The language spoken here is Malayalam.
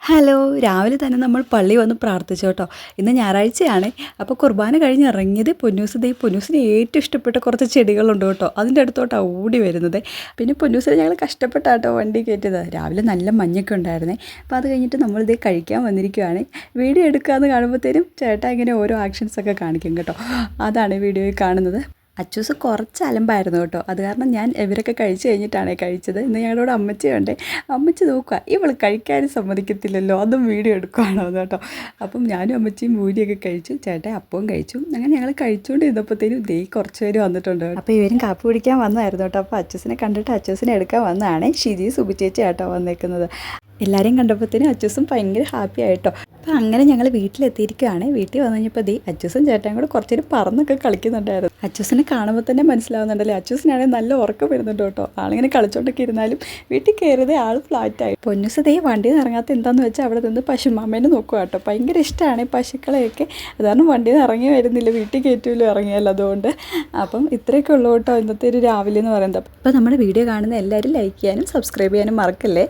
ഹലോ, രാവിലെ തന്നെ നമ്മൾ പള്ളി വന്ന് പ്രാർത്ഥിച്ചു കേട്ടോ. ഇന്ന് ഞായറാഴ്ചയാണ്. അപ്പോൾ കുർബാന കഴിഞ്ഞ് ഇറങ്ങിയത് പൊന്നൂസിന് ഏറ്റവും ഇഷ്ടപ്പെട്ട കുറച്ച് ചെടികളുണ്ട് കേട്ടോ. അതിൻ്റെ അടുത്തോട്ടാണ് ഓടി വരുന്നത്. പിന്നെ പൊന്നൂസിനെ ഞങ്ങൾ കഷ്ടപ്പെട്ടാട്ടോ വണ്ടി കയറ്റിയത്. രാവിലെ നല്ല മഞ്ഞൊക്കെ ഉണ്ടായിരുന്നേ. അപ്പോൾ അത് കഴിഞ്ഞിട്ട് നമ്മളിത് കഴിക്കാൻ വന്നിരിക്കുകയാണ്. വീഡിയോ എടുക്കാമെന്ന് കാണുമ്പോഴത്തേനും ചേട്ടാ ഇങ്ങനെ ഓരോ ആക്ഷൻസൊക്കെ കാണിക്കും കേട്ടോ. അതാണ് വീഡിയോയിൽ കാണുന്നത്. അച്ചൂസ് കുറച്ച് അലമ്പായിരുന്നു കേട്ടോ. അത് കാരണം ഞാൻ ഇവരൊക്കെ കഴിച്ച് കഴിഞ്ഞിട്ടാണ് കഴിച്ചത്. ഇന്ന് ഞങ്ങളോട് അമ്മച്ചിയുണ്ട്. അമ്മച്ചി നോക്കുക, ഇവൾ കഴിക്കാനും സമ്മതിക്കത്തില്ലല്ലോ, അതും വീഡിയോ എടുക്കുകയാണോ കേട്ടോ. അപ്പം ഞാനും അമ്മച്ചിയും പൂരിയൊക്കെ കഴിച്ചു, ചേട്ടൻ അപ്പവും കഴിച്ചു. അങ്ങനെ ഞങ്ങൾ കഴിച്ചുകൊണ്ട് ഇരുന്നപ്പോഴത്തേനും കുറച്ച് പേര് വന്നിട്ടുണ്ട്. അപ്പോൾ ഇവരും കാപ്പി കുടിക്കാൻ വന്നതായിരുന്നു കേട്ടോ. അപ്പോൾ അച്ചൂസിനെ കണ്ടിട്ട് അച്ചൂസിനെ എടുക്കാൻ വന്നതാണ്. ഷിജി സുബി ചേച്ചി ആട്ടോ വന്നേക്കുന്നത്. എല്ലാവരെയും കണ്ടപ്പോഴത്തേനും അച്ചൂസും ഭയങ്കര ഹാപ്പി ആയിട്ടോ. അപ്പോൾ അങ്ങനെ ഞങ്ങൾ വീട്ടിലെത്തിയിരിക്കുകയാണ്. വീട്ടിൽ വന്നു കഴിഞ്ഞപ്പോൾ അച്ചൂസും ചേട്ടനും കൂടെ കുറച്ച് നേരം പറന്നൊക്കെ കളിക്കുന്നുണ്ടായിരുന്നു. അച്ചൂസിനെ കാണുമ്പോൾ തന്നെ മനസ്സിലാവുന്നുണ്ടല്ലേ. അച്ചൂസിനാണെങ്കിൽ നല്ല ഉറക്കം വരുന്നുണ്ട് കേട്ടോ. ആളിങ്ങനെ കളിച്ചോണ്ടൊക്കെ ഇരുന്നാലും വീട്ടിൽ കയറിയതേ ആൾ ഫ്ലാറ്റായി. പൊന്നൂസ് വണ്ടിയിൽ നിന്ന് ഇറങ്ങാത്ത എന്താണെന്ന് വെച്ചാൽ അവിടെ നിന്ന് പശുമാമേനെ നോക്കുക കേട്ടോ. ഭയങ്കര ഇഷ്ടമാണ് ഈ പശുക്കളെയൊക്കെ. അതാണ് വണ്ടിയിൽ നിന്ന് ഇറങ്ങി വരുന്നില്ല, വീട്ടിൽ കയറ്റുമല്ലോ ഇറങ്ങിയല്ലോ. അതുകൊണ്ട് അപ്പം ഇത്രയൊക്കെ ഉള്ളൂ കേട്ടോ ഇന്നത്തെ ഒരു രാവിലെ എന്ന് പറയുന്നത്. അപ്പോൾ നമ്മുടെ വീഡിയോ കാണുന്ന എല്ലാവരും ലൈക്ക് ചെയ്യാനും സബ്സ്ക്രൈബ് ചെയ്യാനും മറക്കല്ലേ.